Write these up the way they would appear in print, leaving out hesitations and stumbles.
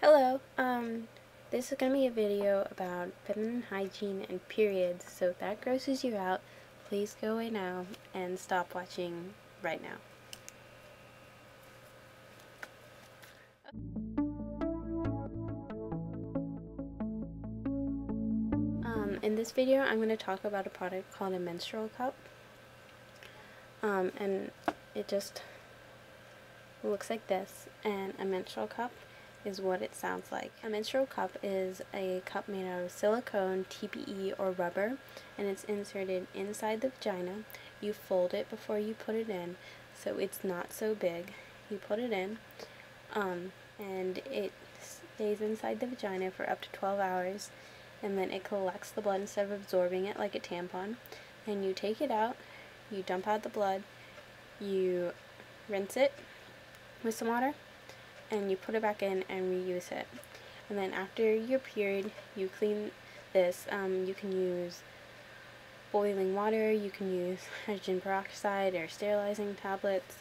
Hello, this is going to be a video about feminine hygiene and periods, so if that grosses you out, please go away now and stop watching right now. In this video, I'm going to talk about a product called a menstrual cup, and it just looks like this, and a menstrual cup is what it sounds like. A menstrual cup is a cup made out of silicone, TPE, or rubber, and it's inserted inside the vagina. You fold it before you put it in, so it's not so big. You put it in, and it stays inside the vagina for up to 12 hours, and then it collects the blood instead of absorbing it like a tampon. And you take it out, you dump out the blood, you rinse it with some water, and you put it back in and reuse it. And then after your period, you clean this. You can use boiling water, you can use hydrogen peroxide or sterilizing tablets,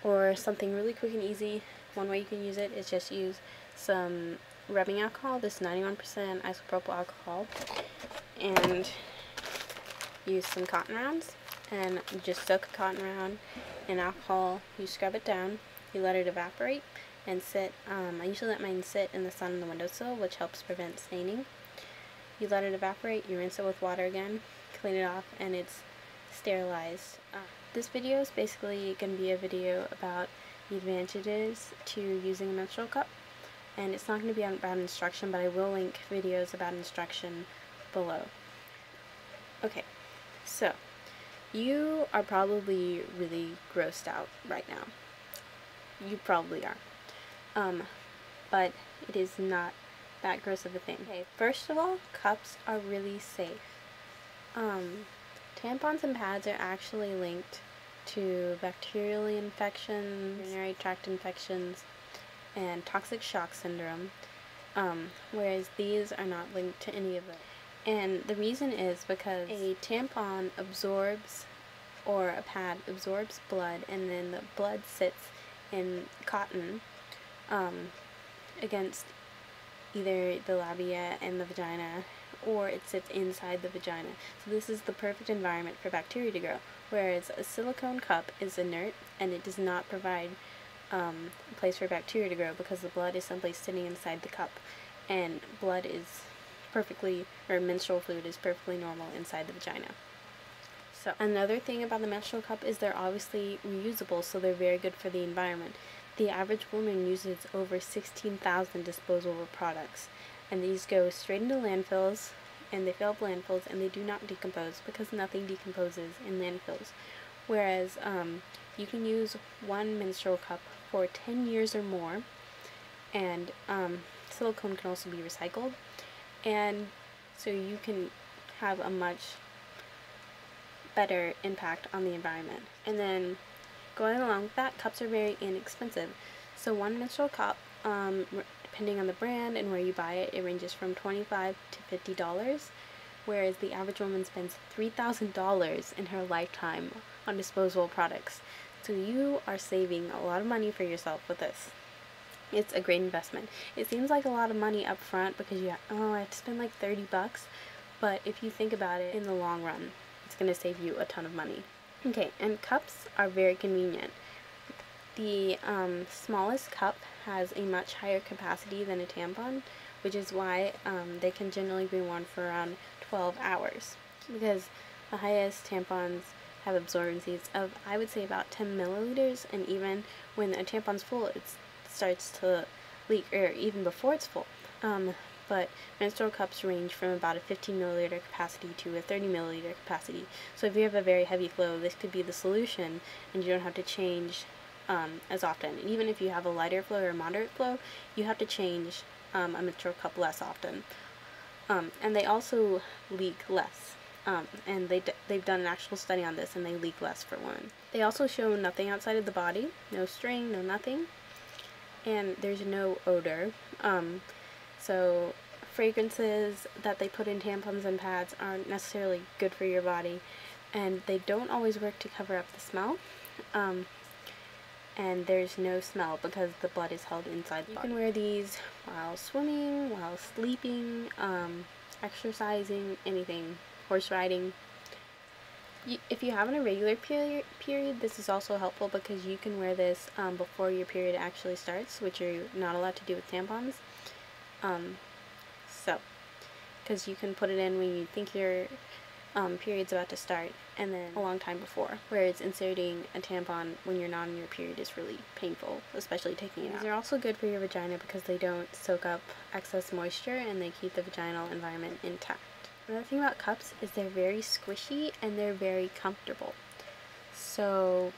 or something really quick and easy. One way you can use it is just use some rubbing alcohol, this 91% isopropyl alcohol, and use some cotton rounds, and just soak a cotton round in alcohol. You scrub it down, you let it evaporate and sit. I usually let mine sit in the sun on the windowsill, which helps prevent staining. You let it evaporate, you rinse it with water again, clean it off, and it's sterilized. This video is basically going to be a video about the advantages to using a menstrual cup, and it's not going to be about instruction, but I will link videos about instruction below. Okay, so you are probably really grossed out right now. You probably are. But it is not that gross of a thing. Okay, first of all, cups are really safe. Tampons and pads are actually linked to bacterial infections, urinary tract infections, and toxic shock syndrome, whereas these are not linked to any of it. And the reason is because a tampon absorbs, or a pad absorbs blood, and then the blood sits in cotton against either the labia and the vagina, or it sits inside the vagina. So this is the perfect environment for bacteria to grow, whereas a silicone cup is inert and it does not provide a place for bacteria to grow, because the blood is simply sitting inside the cup, and blood is perfectly, or menstrual fluid is perfectly normal inside the vagina. So another thing about the menstrual cup is they're obviously reusable, so they're very good for the environment. The average woman uses over 16,000 disposable products, and these go straight into landfills, and they fill up landfills, and they do not decompose because nothing decomposes in landfills. Whereas you can use one menstrual cup for 10 years or more, and silicone can also be recycled, and so you can have a much better impact on the environment. And then going along with that, cups are very inexpensive. So one menstrual cup, depending on the brand and where you buy it, it ranges from $25 to $50, whereas the average woman spends $3,000 in her lifetime on disposable products. So you are saving a lot of money for yourself with this. It's a great investment. It seems like a lot of money up front because I have to spend like $30, but if you think about it in the long run, it's going to save you a ton of money. Okay, and cups are very convenient. The smallest cup has a much higher capacity than a tampon, which is why they can generally be worn for around 12 hours, because the highest tampons have absorbencies of, I would say, about 10 milliliters, and even when a tampon's full, it starts to leak, or even before it's full. But menstrual cups range from about a 15 milliliter capacity to a 30 milliliter capacity. So if you have a very heavy flow, this could be the solution, and you don't have to change as often. And even if you have a lighter flow or a moderate flow, you have to change a menstrual cup less often. And they also leak less. And they've done an actual study on this, and they leak less for women. They also show nothing outside of the body, no string, no nothing, and there's no odor. So fragrances that they put in tampons and pads aren't necessarily good for your body, and they don't always work to cover up the smell. and there's no smell because the blood is held inside the body. You can wear these while swimming, while sleeping, exercising, anything, horse riding. If you have an irregular period, this is also helpful because you can wear this before your period actually starts, which you're not allowed to do with tampons. Because you can put it in when you think your period's about to start, and then a long time before, whereas inserting a tampon when you're not on your period is really painful, especially taking it out. These are also good for your vagina because they don't soak up excess moisture and they keep the vaginal environment intact. Another thing about cups is they're very squishy and they're very comfortable. So,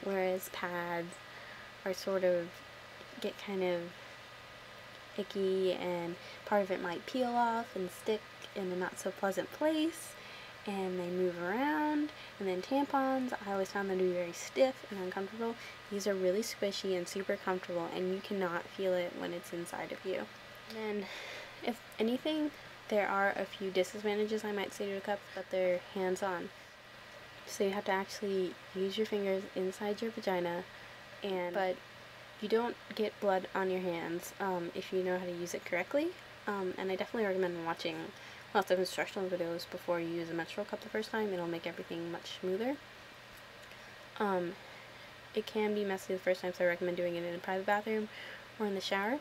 whereas pads are sort of, get kind of icky and part of it might peel off and stick in a not so pleasant place and they move around, and then tampons, I always found them to be very stiff and uncomfortable. These are really squishy and super comfortable, and you cannot feel it when it's inside of you. And then, if anything, there are a few disadvantages I might say to the cups, but they're hands-on. So you have to actually use your fingers inside your vagina, but you don't get blood on your hands if you know how to use it correctly. And I definitely recommend watching lots of instructional videos before you use a menstrual cup the first time. It'll make everything much smoother. It can be messy the first time, so I recommend doing it in a private bathroom or in the shower.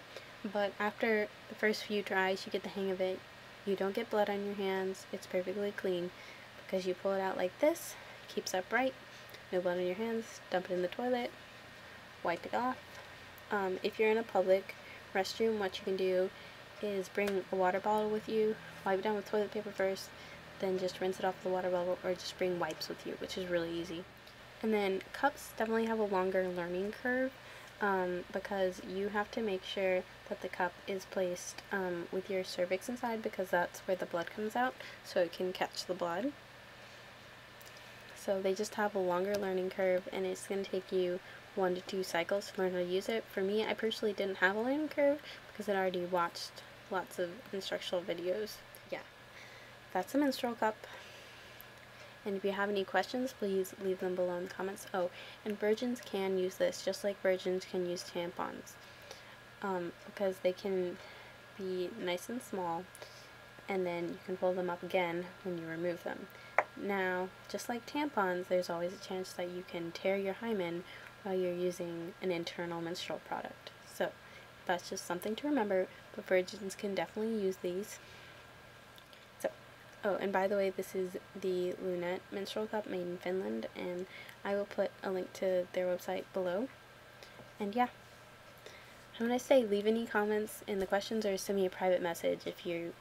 But after the first few tries, you get the hang of it. You don't get blood on your hands. It's perfectly clean because you pull it out like this, keeps upright, no blood on your hands, dump it in the toilet, wipe it off. If you're in a public restroom, what you can do is bring a water bottle with you, wipe it down with toilet paper first, then just rinse it off the water bottle, or just bring wipes with you, which is really easy. And then cups definitely have a longer learning curve because you have to make sure that the cup is placed with your cervix inside, because that's where the blood comes out, so it can catch the blood. So they just have a longer learning curve, and it's going to take you 1 to 2 cycles to learn how to use it. For me, I personally didn't have a learning curve because I'd already watched lots of instructional videos. Yeah, that's a menstrual cup. And if you have any questions, please leave them below in the comments. Oh, and virgins can use this just like virgins can use tampons because they can be nice and small, and then you can fold them up again when you remove them. Now, just like tampons, there's always a chance that you can tear your hymen while you're using an internal menstrual product. So that's just something to remember, but virgins can definitely use these. So, oh, and by the way, this is the Lunette menstrual cup made in Finland, and I will put a link to their website below. And yeah, I'm going to say leave any comments in the questions or send me a private message if you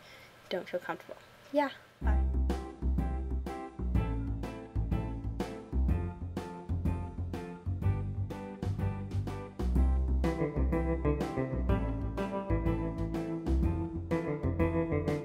don't feel comfortable. Yeah, bye.